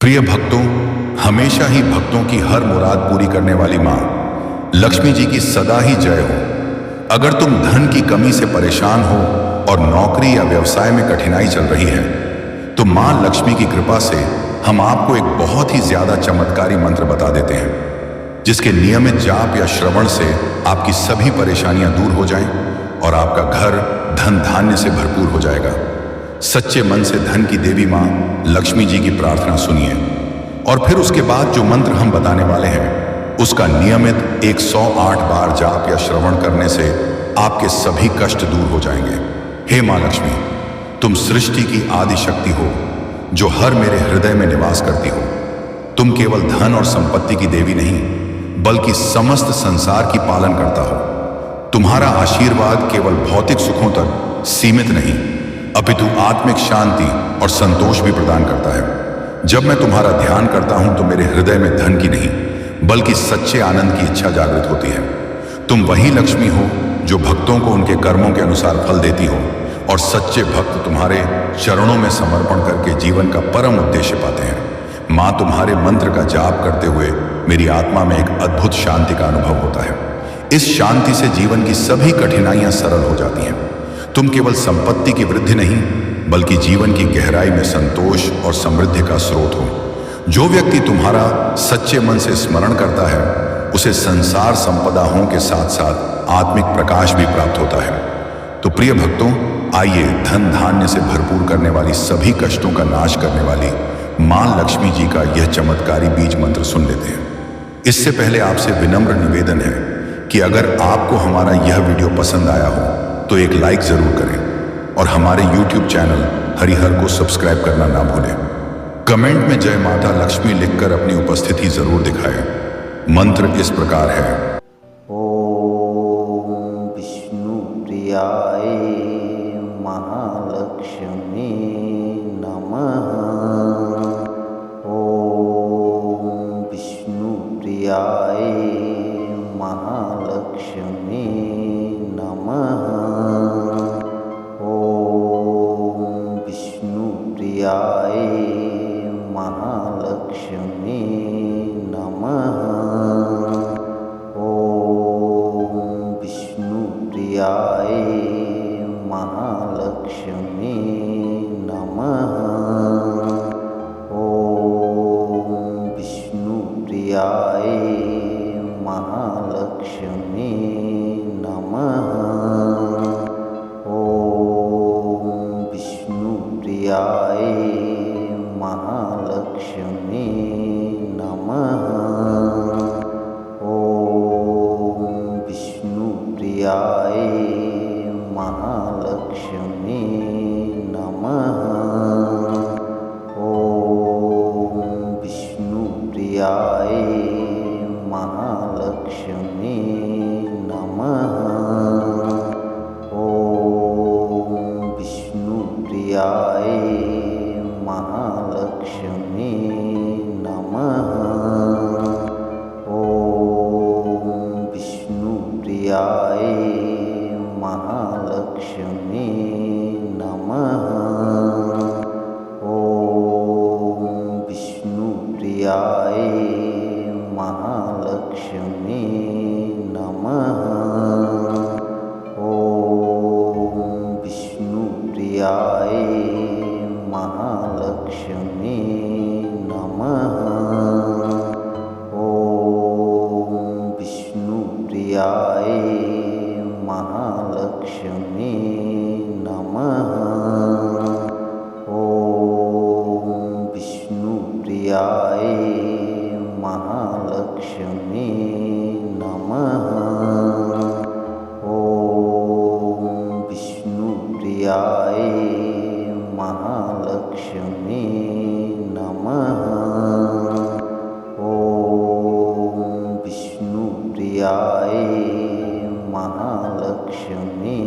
प्रिय भक्तों, हमेशा ही भक्तों की हर मुराद पूरी करने वाली मां लक्ष्मी जी की सदा ही जय हो। अगर तुम धन की कमी से परेशान हो और नौकरी या व्यवसाय में कठिनाई चल रही है, तो मां लक्ष्मी की कृपा से हम आपको एक बहुत ही ज्यादा चमत्कारी मंत्र बता देते हैं, जिसके नियमित जाप या श्रवण से आपकी सभी परेशानियां दूर हो जाएं और आपका घर धन धान्य से भरपूर हो जाएगा। सच्चे मन से धन की देवी मां लक्ष्मी जी की प्रार्थना सुनिए और फिर उसके बाद जो मंत्र हम बताने वाले हैं उसका नियमित 108 बार जाप या श्रवण करने से आपके सभी कष्ट दूर हो जाएंगे। हे मां लक्ष्मी, तुम सृष्टि की आदि शक्ति हो जो हर मेरे हृदय में निवास करती हो। तुम केवल धन और संपत्ति की देवी नहीं, बल्कि समस्त संसार की पालन करता हो। तुम्हारा आशीर्वाद केवल भौतिक सुखों तक सीमित नहीं, अपितु आत्मिक शांति और संतोष भी प्रदान करता है। जब मैं तुम्हारा ध्यान करता हूं तो मेरे हृदय में धन की नहीं, बल्कि सच्चे आनंद की इच्छा जागृत होती है। तुम वही लक्ष्मी हो जो भक्तों को उनके कर्मों के अनुसार फल देती हो और सच्चे भक्त तुम्हारे चरणों में समर्पण करके जीवन का परम उद्देश्य पाते हैं। मां, तुम्हारे मंत्र का जाप करते हुए मेरी आत्मा में एक अद्भुत शांति का अनुभव होता है। इस शांति से जीवन की सभी कठिनाइयां सरल हो जाती हैं। तुम केवल संपत्ति की वृद्धि नहीं, बल्कि जीवन की गहराई में संतोष और समृद्धि का स्रोत हो। जो व्यक्ति तुम्हारा सच्चे मन से स्मरण करता है उसे संसार संपदाओं के साथ साथ आत्मिक प्रकाश भी प्राप्त होता है। तो प्रिय भक्तों, आइए धन धान्य से भरपूर करने वाली सभी कष्टों का नाश करने वाली मां लक्ष्मी जी का यह चमत्कारी बीज मंत्र सुन लेते हैं। इससे पहले आपसे विनम्र निवेदन है कि अगर आपको हमारा यह वीडियो पसंद आया हो तो एक लाइक जरूर करें और हमारे YouTube चैनल हरिहर को सब्सक्राइब करना ना भूलें। कमेंट में जय माता लक्ष्मी लिखकर अपनी उपस्थिति जरूर दिखाएं। मंत्र इस प्रकार है। ओम विष्णु प्रियाय महालक्ष्मी नमः। ओम विष्णु प्रियाय महालक्ष्मी नमः। ओम विष्णु प्रियाय महालक्ष्मी नमः। ओम विष्णु प्रियाय महालक्ष्मी नमः। ओम विष्णु प्रियाय महालक्ष्मी नमः। ओम विष्णु प्रियाय महालक्ष्मी नमः। ओम विष्णु प्रियाय महालक्ष्मी नमः। ओम विष्णु प्रियाय महालक्ष्मी नमः। ओम विष्णु प्रियाय महालक्ष्मी नमः। ओम विष्णु प्रियाय महालक्ष्मी नमः। ओम विष्णु प्रियाय महालक्ष्मी नमः। ओम विष्णु प्रियाय महालक्ष्मी नमः। ओम विष्णु प्रियाय महालक्ष्मी नमः। ओम विष्णु प्रियाय महालक्ष्मी नमः। ओम विष्णु प्रियाय महालक्ष्मी नमः। ओम विष्णु प्रियाय महालक्ष्मी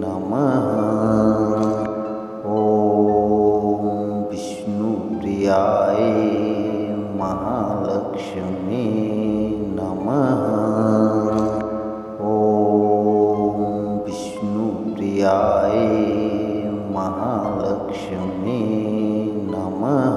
नमः। ओम विष्णु प्रियाय महालक्ष्मी नमः। ओम विष्णु प्रियाय महालक्ष्मी नमः।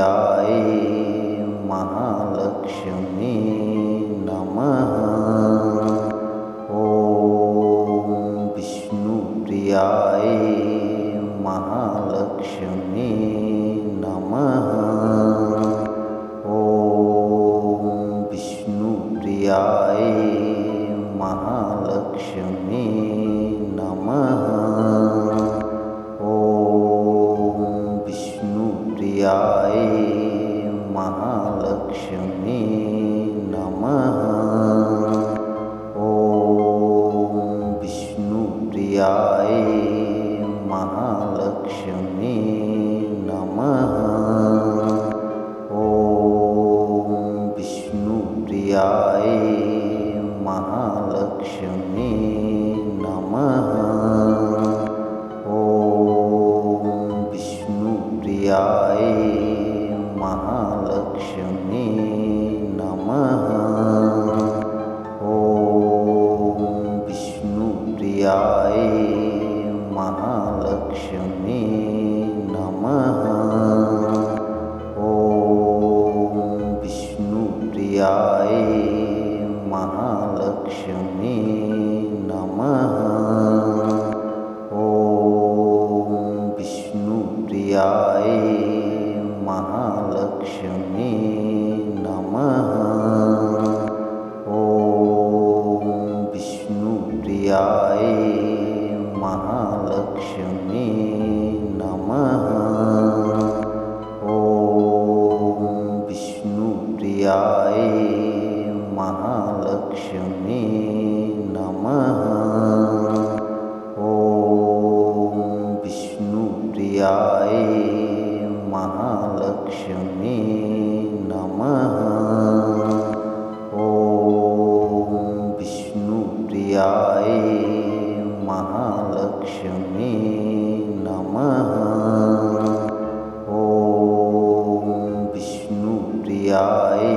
विष्णुप्रियाय महालक्ष्मी नमः। ॐ विष्णुप्रियाय महालक्ष्मी नमः। ॐ विष्णुप्रियाय महालक्ष्मी नमः। ॐ विष्णुप्रियाय महालक्ष्मी नमः। ॐ विष्णुप्रियाय महालक्ष्मी नमः। ॐ विष्णुप्रियाय महालक्ष्मी नमः। ॐ विष्णुप्रियाय महालक्ष्मी नमः। ॐ विष्णुप्रियाय महालक्ष्मी नमः। ॐ विष्णुप्रियाय महालक्ष्मी नमः। ॐ विष्णुप्रियाय महालक्ष्मी नमः। ॐ विष्णुप्रियाय महालक्ष्मी नमः। ॐ विष्णुप्रियाय महालक्ष्मी नमः। ॐ विष्णुप्रियाय महालक्ष्मी नमः। ॐ विष्णुप्रियाय महालक्ष्मी नमः। ॐ विष्णुप्रियाय